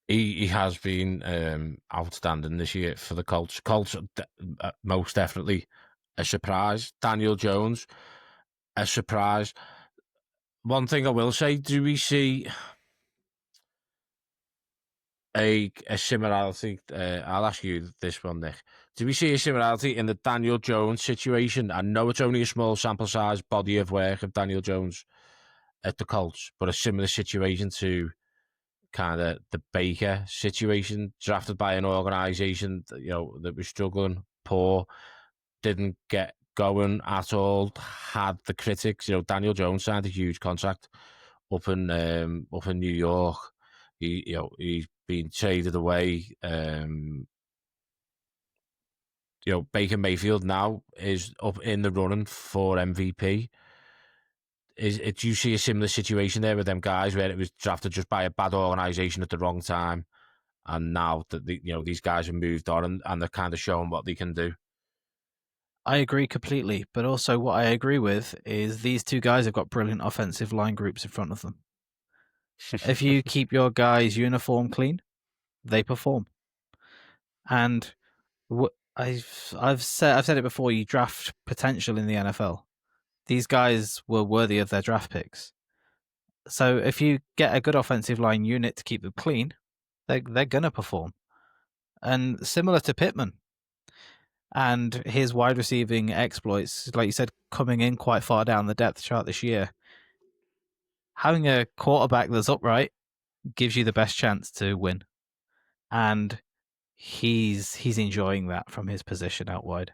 He has been outstanding this year for the Colts. Colts, most definitely a surprise. Daniel Jones, a surprise. One thing I will say, do we see a similarity? I'll ask you this one, Nick. Do we see a similarity in the Daniel Jones situation? I know it's only a small sample size body of work of Daniel Jones at the Colts, but a similar situation to kind of the Baker situation, drafted by an organization that was struggling, poor. didn't get going at all. Had the critics, Daniel Jones signed a huge contract up in New York. He's been traded away. Baker Mayfield now is up in the running for MVP. Do you see a similar situation there with them guys where it was drafted just by a bad organization at the wrong time, and now that these guys have moved on and they're kind of showing what they can do? I agree completely, but also what I agree with is these two guys have got brilliant offensive line groups in front of them. If you keep your guys' uniform clean, they perform. And I've said it before. You draft potential in the NFL. These guys were worthy of their draft picks. So if you get a good offensive line unit to keep them clean, they're gonna perform. And similar to Pittman and his wide receiving exploits, like you said, coming in quite far down the depth chart this year, having a quarterback that's upright gives you the best chance to win. And he's enjoying that from his position out wide.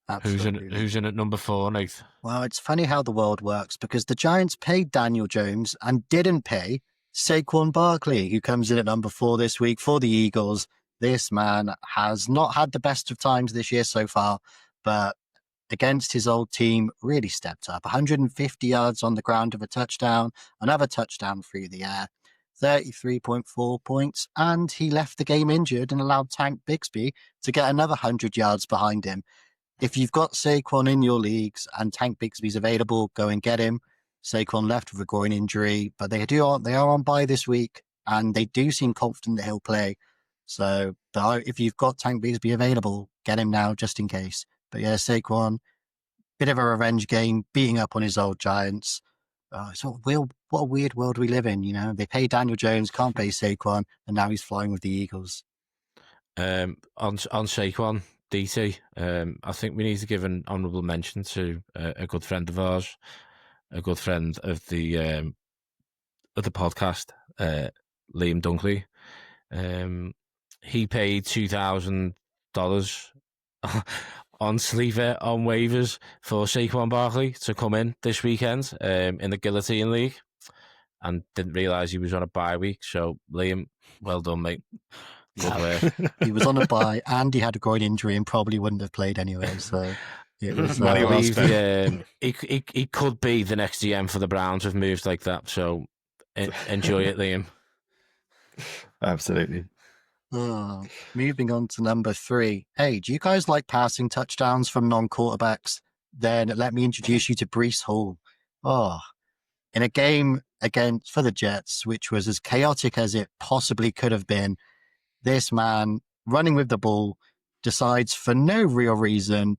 Absolutely. Who's in at number 4, Nate? Well, it's funny how the world works because the Giants paid Daniel Jones and didn't pay Saquon Barkley, who comes in at number 4 this week for the Eagles. This man has not had the best of times this year so far, but against his old team, really stepped up. 150 yards on the ground of a touchdown, another touchdown through the air, 33.4 points, and he left the game injured and allowed Tank Bigsby to get another 100 yards behind him. If you've got Saquon in your leagues and Tank Bigsby's available, go and get him. Saquon left with a groin injury, but they are on bye this week, and they do seem confident that he'll play. So if you've got Tank Bigsby available, get him now just in case. But yeah, Saquon, bit of a revenge game, beating up on his old Giants. What a weird world we live in, They pay Daniel Jones, can't pay Saquon, and now he's flying with the Eagles. On Saquon, DT, I think we need to give an honourable mention to a good friend of ours, a good friend of the podcast, Liam Dunkley. He paid $2,000 on Sleeper on waivers for Saquon Barkley to come in this weekend in the Guillotine League, and didn't realise he was on a bye week. So Liam, well done, mate. Good work. He was on a bye and he had a groin injury and probably wouldn't have played anyway. So it was. Money well spent. He could be the next GM for the Browns with moves like that. So enjoy it, Liam. Absolutely. Moving on to number 3. Hey, do you guys like passing touchdowns from non-quarterbacks? Then let me introduce you to Breece Hall. In a game for the Jets, which was as chaotic as it possibly could have been, this man running with the ball decides for no real reason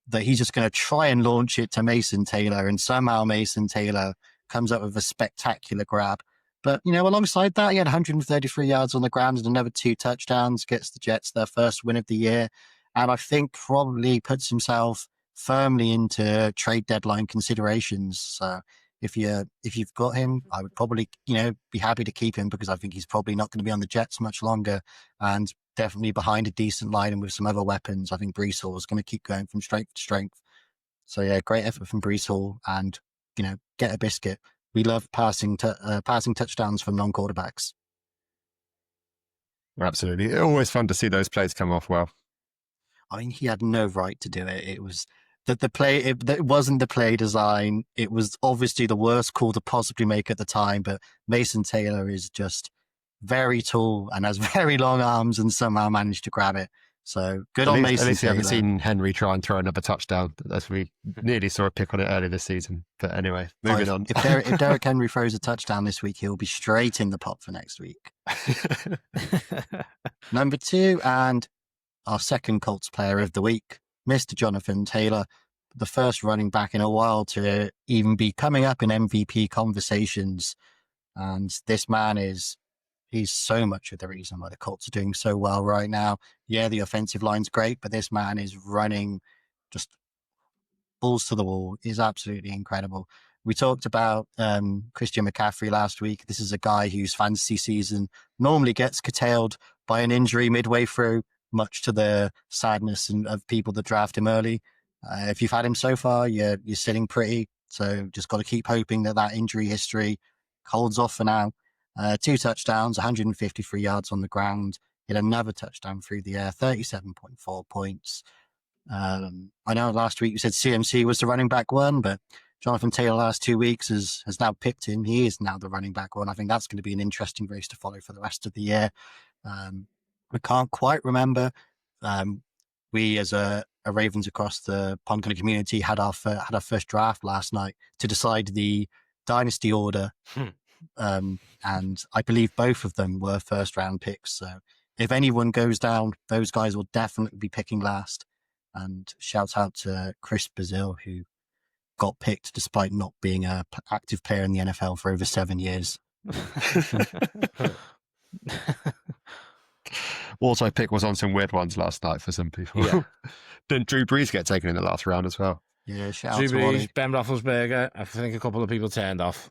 that he's just going to try and launch it to Mason Taylor, and somehow Mason Taylor comes up with a spectacular grab. But, alongside that, he had 133 yards on the ground and another 2 touchdowns, gets the Jets their first win of the year, and I think probably puts himself firmly into trade deadline considerations. So if you've got him, I would probably, be happy to keep him because I think he's probably not going to be on the Jets much longer, and definitely behind a decent line and with some other weapons. I think Breece Hall is going to keep going from strength to strength. So yeah, great effort from Breece Hall, and get a biscuit. We love passing touchdowns from non-quarterbacks. Absolutely, always fun to see those plays come off well. I mean, he had no right to do it. It was the play. It wasn't the play design. It was obviously the worst call to possibly make at the time. But Mason Taylor is just very tall and has very long arms, and somehow managed to grab it. So good on Mason. At least we Taylor. haven't seen Henry try and throw another touchdown, as we nearly saw a pick on it earlier this season. But anyway, moving on. If Derrick Henry throws a touchdown this week, he'll be straight in the pot for next week. Number 2, and our second Colts player of the week, Mr. Jonathan Taylor, the first running back in a while to even be coming up in MVP conversations. And this man he's so much of the reason why the Colts are doing so well right now. Yeah, the offensive line's great, but this man is running just balls to the wall. He's absolutely incredible. We talked about Christian McCaffrey last week. This is a guy whose fantasy season normally gets curtailed by an injury midway through. much to the sadness of people that draft him early. If you've had him so far, you're sitting pretty. So just got to keep hoping that injury history holds off for now. 2 touchdowns, 153 yards on the ground. Hit another touchdown through the air, 37.4 points. I know last week you said CMC was the running back one, but Jonathan Taylor last 2 weeks has now picked him. He is now the running back one. I think that's going to be an interesting race to follow for the rest of the year. I can't quite remember. We as a Ravens across the pond kind of community had our first draft last night to decide the dynasty order. And I believe both of them were first round picks. So if anyone goes down, those guys will definitely be picking last. And shouts out to Chris Brazil, who got picked despite not being an active player in the NFL for over 7 years. Also, pick was on some weird ones last night for some people. Yeah. Didn't Drew Brees get taken in the last round as well? Yeah, shout out Drew to Brees, Wally. Ben Roethlisberger. I think a couple of people turned off.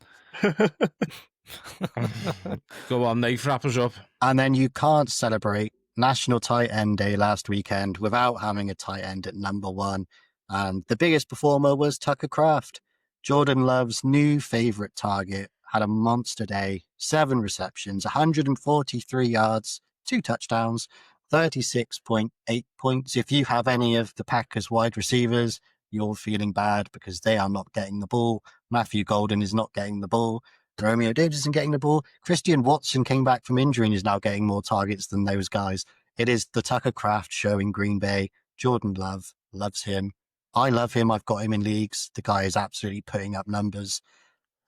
Go on, Nate, wrap us up. And then you can't celebrate National Tight End Day last weekend without having a tight end at number 1. And the biggest performer was Tucker Kraft. Jordan Love's new favorite target had a monster day, 7 receptions, 143 yards, 2 touchdowns, 36.8 points. If you have any of the Packers wide receivers, you're feeling bad because they are not getting the ball. Matthew Golden is not getting the ball. Romeo Davis isn't getting the ball. Christian Watson came back from injury and is now getting more targets than those guys. It is the Tucker Kraft show in Green Bay. Jordan Love loves him. I love him. I've got him in leagues. The guy is absolutely putting up numbers.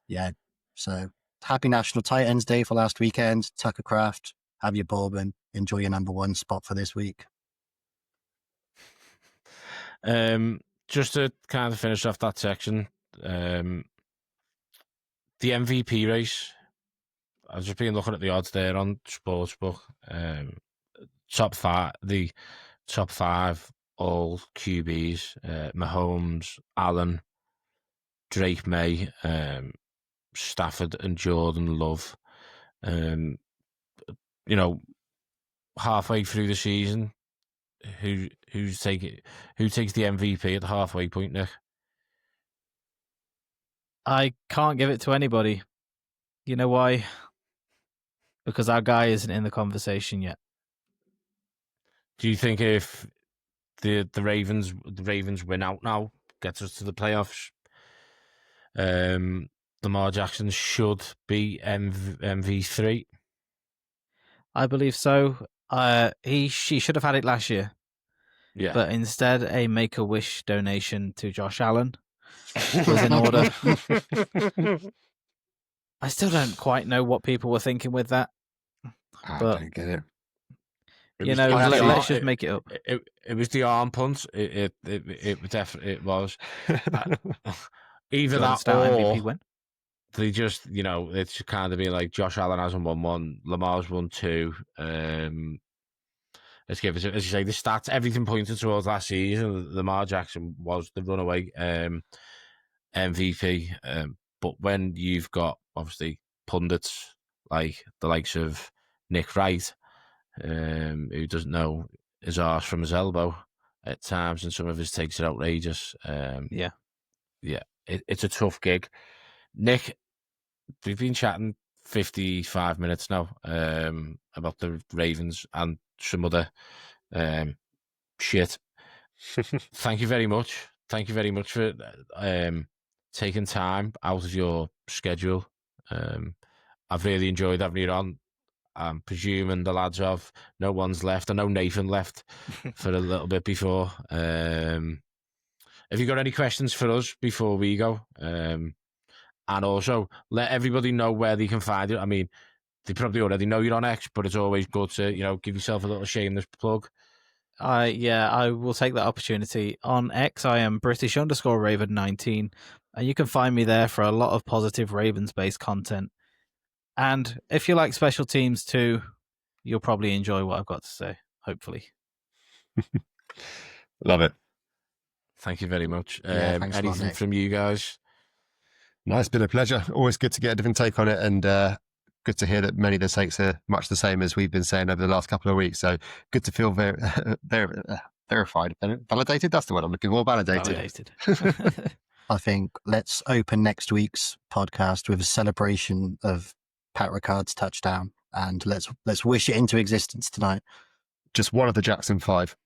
Yeah. So happy National Tight Ends Day for last weekend. Tucker Kraft, have your bourbon. Enjoy your number 1 spot for this week. Just to kind of finish off that section, the MVP race, I've just been looking at the odds there on Sportsbook. The top 5 all QBs, Mahomes, Allen, Drake May, Stafford and Jordan Love. Halfway through the season, who takes the MVP at the halfway point, Nick? I can't give it to anybody. You know why? Because our guy isn't in the conversation yet. Do you think if the Ravens win out now, gets us to the playoffs, Lamar Jackson should be MV3? I believe so. She should have had it last year. Yeah. But instead, a Make-A-Wish donation to Josh Allen was in order. I still don't quite know what people were thinking with that. I But don't get it. let's just make it up. It was the arm punt. It definitely was. Either that or MVP win. they just, it's kind of be like Josh Allen hasn't won 1, Lamar's won 2. Let's give it, as you say, the stats, everything pointed towards last season. Lamar Jackson was the runaway MVP. But when you've got, obviously, pundits like the likes of Nick Wright, who doesn't know his arse from his elbow at times, and some of his takes are outrageous. It's a tough gig. Nick, we've been chatting 55 minutes now about the Ravens and some other shit. Thank you very much. Thank you very much for taking time out of your schedule. I've really enjoyed having you on. I'm presuming the lads have. No one's left. I know Nathan left for a little bit before. Have you got any questions for us before we go? And also, let everybody know where they can find you. I mean, they probably already know you're on X, but it's always good to, give yourself a little shameless plug. I will take that opportunity. On X, I am British_Raven19, and you can find me there for a lot of positive Ravens-based content. And if you like special teams too, you'll probably enjoy what I've got to say, hopefully. Love it. Thanks very much. Anything from you guys? No, it's been a pleasure. Always good to get a different take on it. And good to hear that many of the takes are much the same as we've been saying over the last couple of weeks. So good to feel verified, validated. That's the word I'm looking for. Validated. I think let's open next week's podcast with a celebration of Pat Ricard's touchdown, and let's wish it into existence tonight. Just one of the Jackson 5.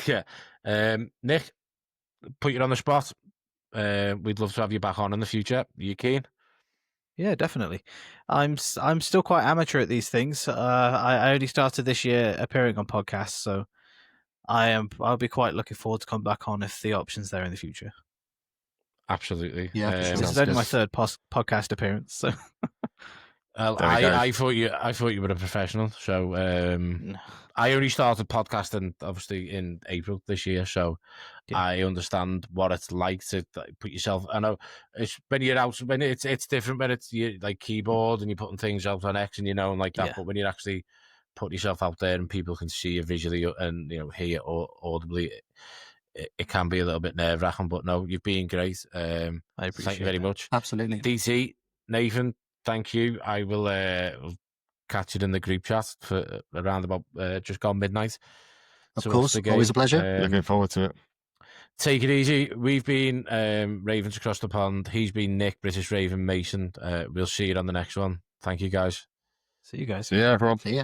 Yeah. Nick, put you on the spot. We'd love to have you back on in the future. Are you keen? Yeah, definitely. I'm still quite amateur at these things. I only started this year appearing on podcasts, so I'll be quite looking forward to come back on if the option's there in the future. Absolutely. Yeah, this is only my third podcast appearance, so. I thought you were a professional, so I only started podcasting obviously in April this year, so I understand what it's like to put yourself. I know it's when you're out, when it's different when it's like keyboard and you're putting things out on X and and like that, but when you're actually putting yourself out there and people can see you visually and hear you audibly, it can be a little bit nerve-wracking. But no, you've been great. I appreciate thank you very much. Absolutely. DT, Nathan, thank you. I will catch it in the group chat for around about just gone midnight. Of course, always a pleasure. Looking forward to it. Take it easy. We've been Ravens Across the Pond. He's been Nick, British Raven Mason. We'll see you on the next one. Thank you, guys. See you guys. See ya, everyone. See ya.